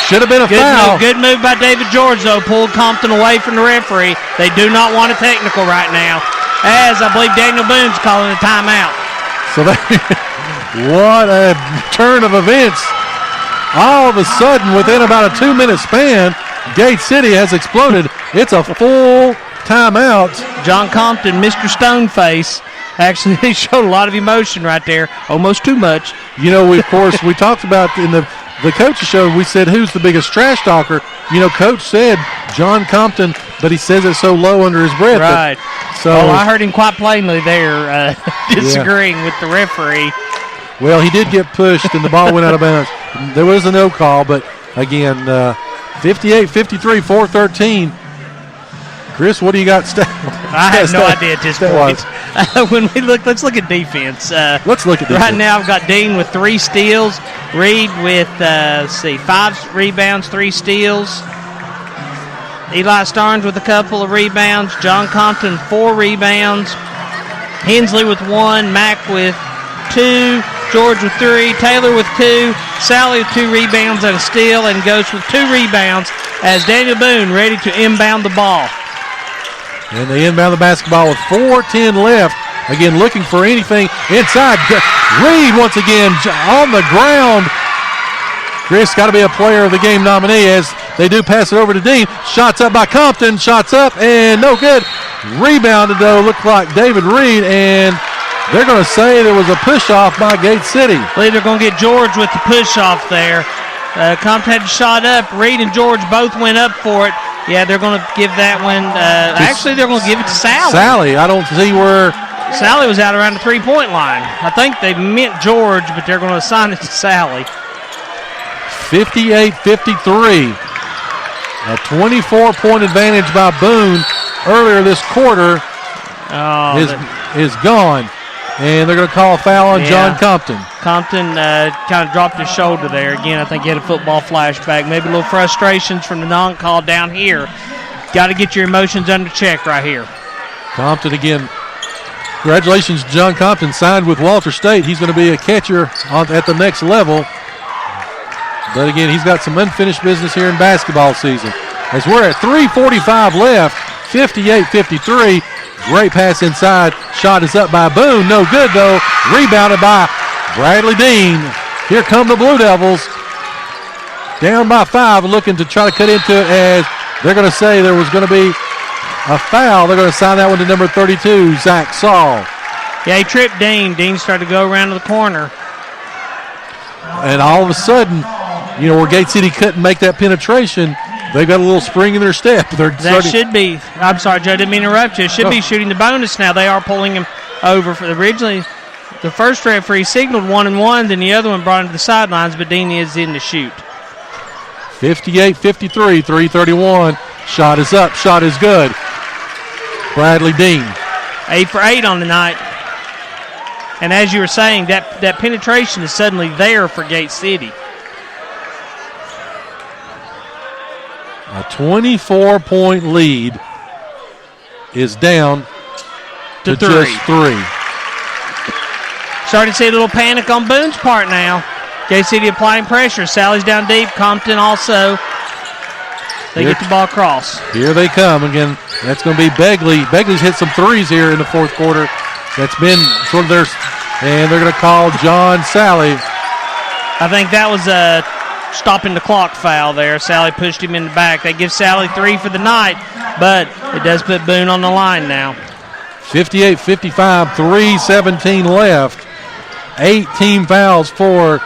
Should have been a foul. Good move by David George, though. Pulled Compton away from the referee. They do not want a technical right now, as I believe Daniel Boone's calling a timeout. So what a turn of events. All of a sudden, within about a 2-minute span, Gate City has exploded. It's a full timeout. John Compton, Mr. Stoneface, actually he showed a lot of emotion right there, almost too much. You know, we talked about in the coach's show, we said, who's the biggest trash talker? You know, Coach said John Compton, but he says it so low under his breath. Right. I heard him quite plainly there disagreeing with the referee. Well, he did get pushed, and the ball went out of bounds. There was a no call, but again, 58-53, 4-13. Chris, what do you got? I have no idea at this point. When we look, let's look at defense. Let's look at defense. Right now, I've got Dean with 3 steals. Reed with 5 rebounds, 3 steals. Eli Starnes with a couple of rebounds. John Compton 4 rebounds. Hensley with 1. Mack with 2. George with 3. Taylor with 2. Sally with 2 rebounds and a steal, and Ghost with 2 rebounds as Daniel Boone ready to inbound the ball. And they inbound the basketball with 4:10 left. Again, looking for anything inside. Reed once again on the ground. Chris, got to be a player of the game nominee as they do pass it over to Dean. Shots up by Compton. Shots up and no good. Rebounded, though, looked like David Reed, and they're going to say there was a push-off by Gate City. I believe they're going to get George with the push-off there. Compton had a shot up. Reed and George both went up for it. Yeah, they're going to give that one. Actually, they're going to give it to Sally. I don't see where. Sally was out around the 3-point line. I think they meant George, but they're going to assign it to Sally. 58-53. A 24-point advantage by Boone earlier this quarter is gone. And they're going to call a foul on John Compton. Compton kind of dropped his shoulder there. Again, I think he had a football flashback. Maybe a little frustrations from the non-call down here. Got to get your emotions under check right here. Compton again. Congratulations, John Compton signed with Walter State. He's going to be a catcher at the next level. But again, he's got some unfinished business here in basketball season. As we're at 3:45 left, 58-53. Great pass inside. Shot is up by Boone. No good, though. Rebounded by Bradley Dean. Here come the Blue Devils. Down by 5, looking to try to cut into it as they're going to say there was going to be a foul. They're going to sign that one to number 32, Zach Saul. Yeah, he tripped Dean. Dean started to go around to the corner. And all of a sudden, you know, where Gate City couldn't make that penetration, they've got a little spring in their step. Should be. I'm sorry, Joe, didn't mean to interrupt you. It should be shooting the bonus now. They are pulling him over. Originally, the first referee signaled 1-1, then the other one brought him to the sidelines, but Dean is in to shoot. 58-53, 3:31. Shot is up. Shot is good. Bradley Dean. 8 for 8 on the night. And as you were saying, that penetration is suddenly there for Gate City. A 24-point lead is down to just 3. Starting to see a little panic on Boone's part now. Gate City applying pressure. Sally's down deep. Compton also. They get the ball across. Here they come again. That's going to be Begley. Begley's hit some threes here in the fourth quarter. That's been sort of their, and they're going to call John Sally. I think that was a stopping the clock foul there. Sally pushed him in the back. They give Sally 3 for the night, but it does put Boone on the line now. 58-55, 3:17 left. 8 team fouls for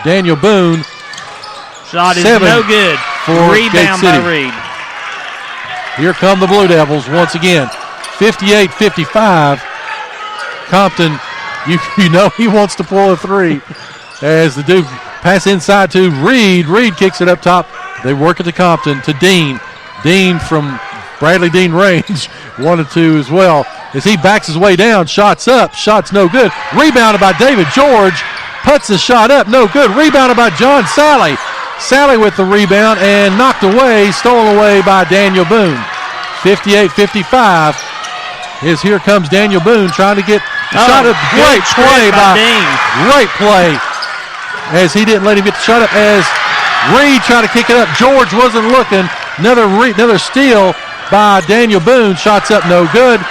Daniel Boone. Shot is no good. Rebound by Reed. Here come the Blue Devils once again. 58-55. Compton, you know he wants to pull a 3 as the Duke pass inside to Reed. Reed kicks it up top. They work it to Compton, to Dean. Dean from Bradley Dean range, 1 and 2 as well. As he backs his way down, shots up, shots no good. Rebounded by David George, puts the shot up, no good. Rebounded by John Sally. Sally with the rebound and knocked away, stolen away by Daniel Boone. 58-55. As here comes Daniel Boone trying to get the shot up. Great play by Dean. Great play as he didn't let him get the shot up as Reed trying to kick it up. George wasn't looking. Another steal by Daniel Boone. Shots up, no good.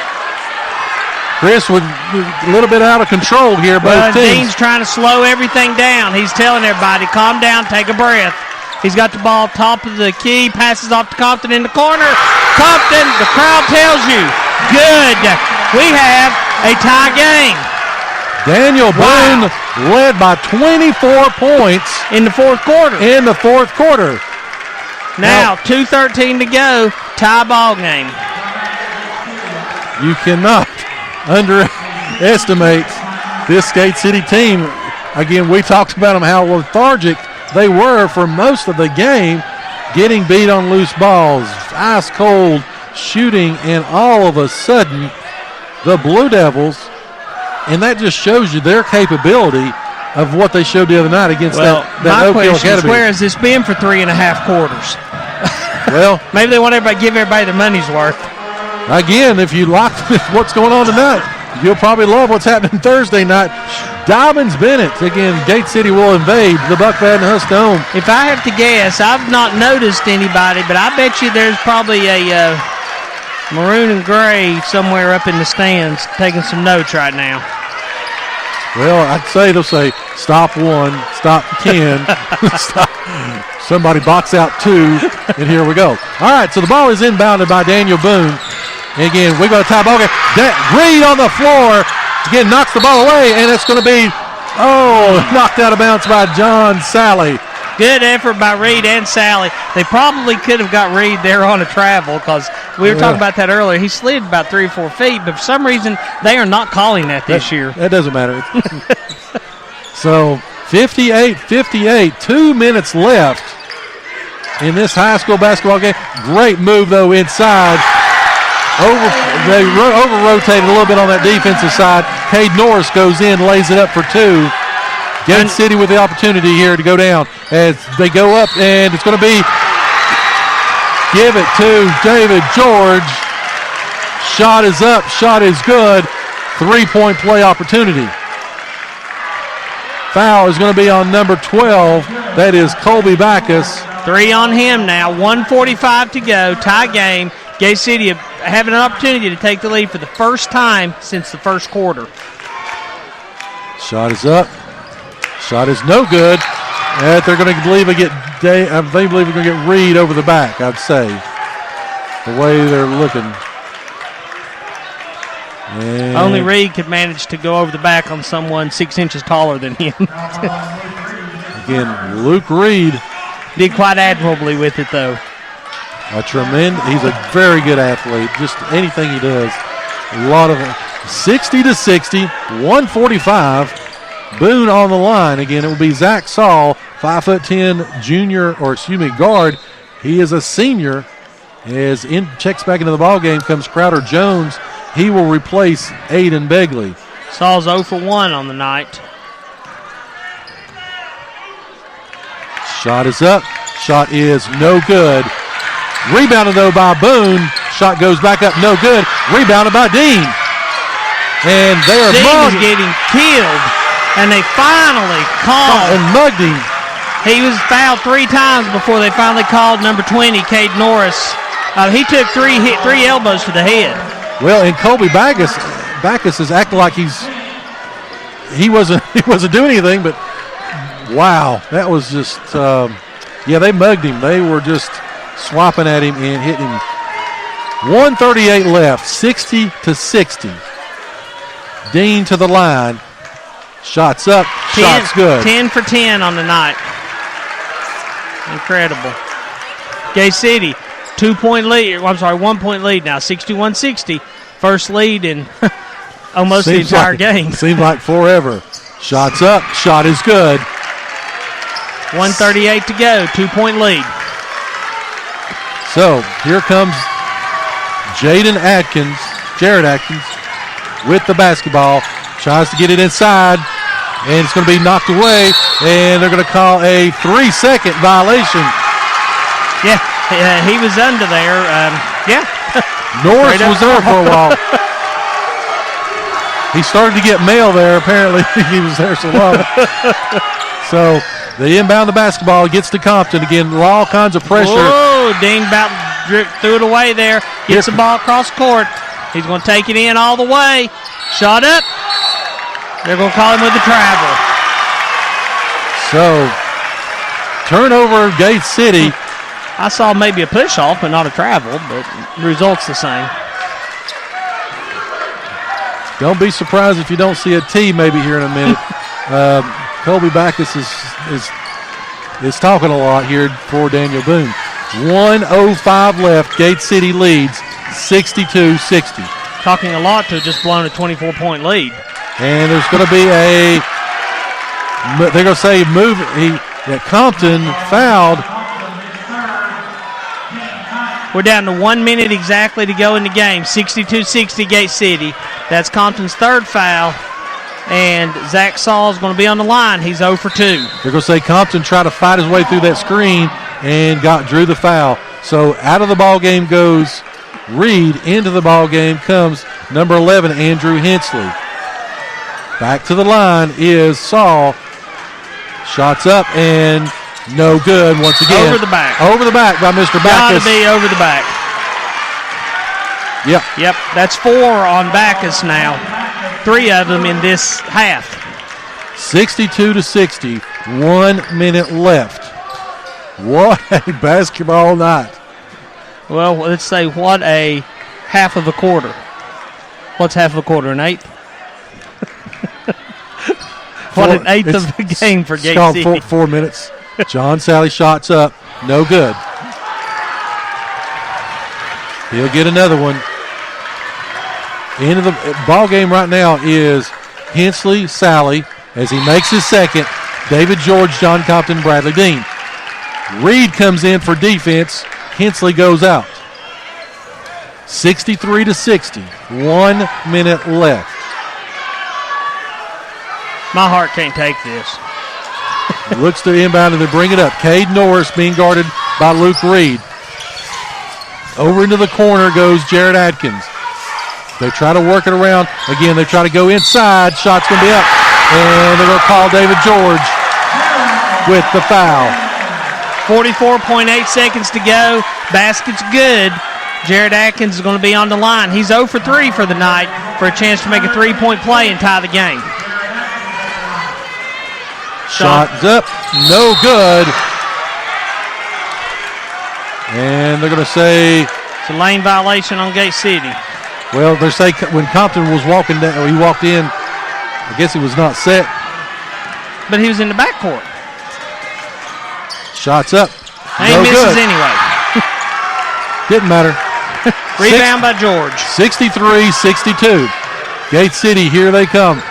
Chris with a little bit out of control here. Both teams. Dean's trying to slow everything down. He's telling everybody, calm down, take a breath. He's got the ball top of the key, passes off to Compton in the corner. Compton, the crowd tells you, good. We have a tie game. Daniel Boone led by 24 points in the fourth quarter. Now 2:13 to go, tie ball game. You cannot underestimate this Skate City team. Again, we talked about them, how lethargic they were for most of the game, getting beat on loose balls, ice cold shooting, and all of a sudden, the Blue Devils, and that just shows you their capability of what they showed the other night against that Oak Hill Academy. Where has this been for 3.5 quarters? Well, maybe they want to give everybody their money's worth. Again, if you like what's going on tonight, you'll probably love what's happening Thursday night. Dobbins-Bennett, again, Gate City will invade the Buck Fadden Husk Dome. If I have to guess, I've not noticed anybody, but I bet you there's probably a maroon and gray somewhere up in the stands taking some notes right now. Well, I'd say they'll say, stop 1, stop 10, stop. Somebody box out 2, and here we go. All right, so the ball is inbounded by Daniel Boone. Again, we got a tie ball game. Reed on the floor. Again, knocks the ball away, and it's going to be, knocked out of bounds by John Sally. Good effort by Reed and Sally. They probably could have got Reed there on a travel because we were talking about that earlier. He slid about 3 or 4 feet, but for some reason they are not calling that this year. That doesn't matter. So 58-58, 2 minutes left in this high school basketball game. Great move, though, inside. They over-rotated a little bit on that defensive side. Cade Norris goes in, lays it up for 2. Gate City with the opportunity here to go down as they go up, and it's going to be give it to David George. Shot is up, shot is good. 3-point play opportunity. Foul is going to be on number 12. That is Colby Backus. 3 on him now. 1:45 to go. Tie game. Gate City having an opportunity to take the lead for the first time since the first quarter. Shot is up. Shot is no good. And they're going to believe they believe they're going to get Reed over the back, I'd say. The way they're looking. And only Reed could manage to go over the back on someone 6 inches taller than him. Again, Luke Reed did quite admirably with it, though. He's a very good athlete. Just anything he does. A lot of 60-60, 145. Boone on the line. Again, it will be Zach Saul, 5'10" guard. He is a senior. As checks back into the ball game comes Crowder Jones. He will replace Aiden Begley. Saul's 0 for 1 on the night. Shot is up. Shot is no good. Rebounded, though, by Boone. Shot goes back up, no good. Rebounded by Dean. And they are Dean is getting killed. And they finally called. And mugged him. He was fouled 3 times before they finally called number 20, Cade Norris. He took 3 elbows to the head. Well, and Colby Backus is acting like he wasn't doing anything, but wow, that was just they mugged him. They were just swapping at him and hitting him. 1:38 left, 60-60. Dean to the line. Shots up, shots good. 10 for 10 on the night. Incredible. Gate City, 1-point lead now, 61-60. First lead in almost the entire game. Seems like forever. Shots up, shot is good. 1:38 to go, 2-point lead. So here comes Jared Atkins, with the basketball. Tries to get it inside, and it's going to be knocked away, and they're going to call a 3-second violation. Yeah, he was under there. Norris was there for a while. He started to get mail there. Apparently, he was there so long. So They inbound the basketball. Gets to Compton. Again, all kinds of pressure. Whoa, Dean about threw it away there. Gets the ball across court. He's going to take it in all the way. Shot up. They're going to call him with the travel. So, turnover, Gate City. I saw maybe a push-off, but not a travel, but the result's the same. Don't be surprised if you don't see a T maybe here in a minute. Colby Backus is talking a lot here for Daniel Boone. 1:05 left. Gate City leads 62-60. Talking a lot to just blowing a 24-point lead. And there's going to be they're going to say that Compton fouled. We're down to 1 minute exactly to go in the game. 62-60 Gate City. That's Compton's third foul. And Zach Saul is going to be on the line. He's 0 for 2. They're going to say Compton tried to fight his way through that screen and drew the foul. So out of the ball game goes Reed. Into the ball game comes number 11, Andrew Hensley. Back to the line is Saul. Shots up and no good once again. Over the back. Over the back by Mr. Backus. Got to be over the back. Yep. That's 4 on Backus now. 3 of them in this half. 62-60. 1 minute left. What a basketball night. Well, let's say what a half of a quarter. What's half of a quarter? An eighth? What an eighth of the game for Gate City. 4 minutes. John Sally shots up. No good. He'll get another one. End of the ball game right now is Hensley, Sally, as he makes his second. David George, John Compton, Bradley Dean. Reed comes in for defense. Hensley goes out. 63-60. 1 minute left. My heart can't take this. Looks to inbound and they bring it up. Cade Norris being guarded by Luke Reed. Over into the corner goes Jared Adkins. They try to work it around. Again, they try to go inside. Shot's going to be up. And they're going to call David George with the foul. 44.8 seconds to go. Basket's good. Jared Atkins is going to be on the line. He's 0 for 3 for the night for a chance to make a three-point play and tie the game. Shot's up. No good. And they're going to say it's a lane violation on Gate City. Well, they say when Compton was walking down, he walked in, I guess he was not set. But he was in the backcourt. Shots up. And he misses anyway. Didn't matter. Rebound by George. 63-62. Gate City, here they come.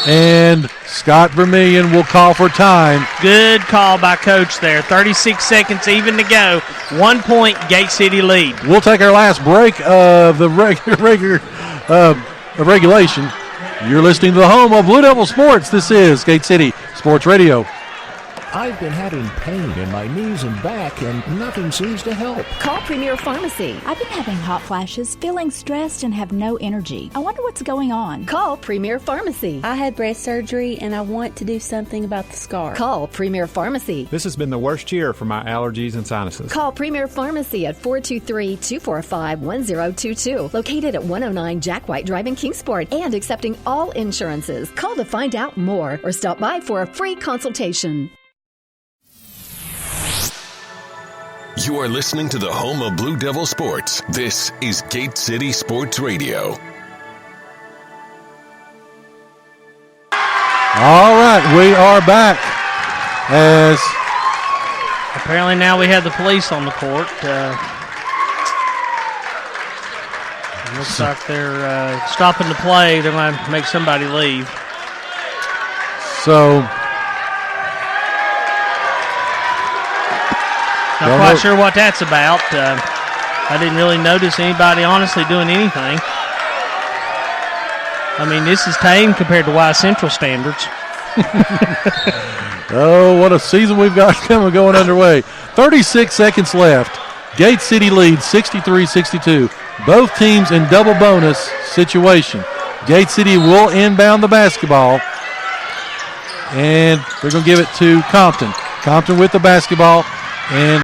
And Scott Vermillion will call for time. Good call by Coach there. 36 seconds even to go. 1 point, Gate City lead. We'll take our last break of the regulation. You're listening to the home of Blue Devil Sports. This is Gate City Sports Radio. I've been having pain in my knees and back, and nothing seems to help. Call Premier Pharmacy. I've been having hot flashes, feeling stressed, and have no energy. I wonder what's going on. Call Premier Pharmacy. I had breast surgery, and I want to do something about the scar. Call Premier Pharmacy. This has been the worst year for my allergies and sinuses. Call Premier Pharmacy at 423-245-1022. Located at 109 Jack White Drive in Kingsport and accepting all insurances. Call to find out more or stop by for a free consultation. You are listening to the home of Blue Devil Sports. This is Gate City Sports Radio. All right, we are back. As apparently now we have the police on the court. Looks like they're stopping the play. They might make somebody leave. So not quite sure what that's about. I didn't really notice anybody honestly doing anything. I mean, this is tame compared to Y Central standards. Oh, what a season we've got going underway. 36 seconds left. Gate City leads 63-62. Both teams in double bonus situation. Gate City will inbound the basketball. And they're going to give it to Compton. Compton with the basketball. And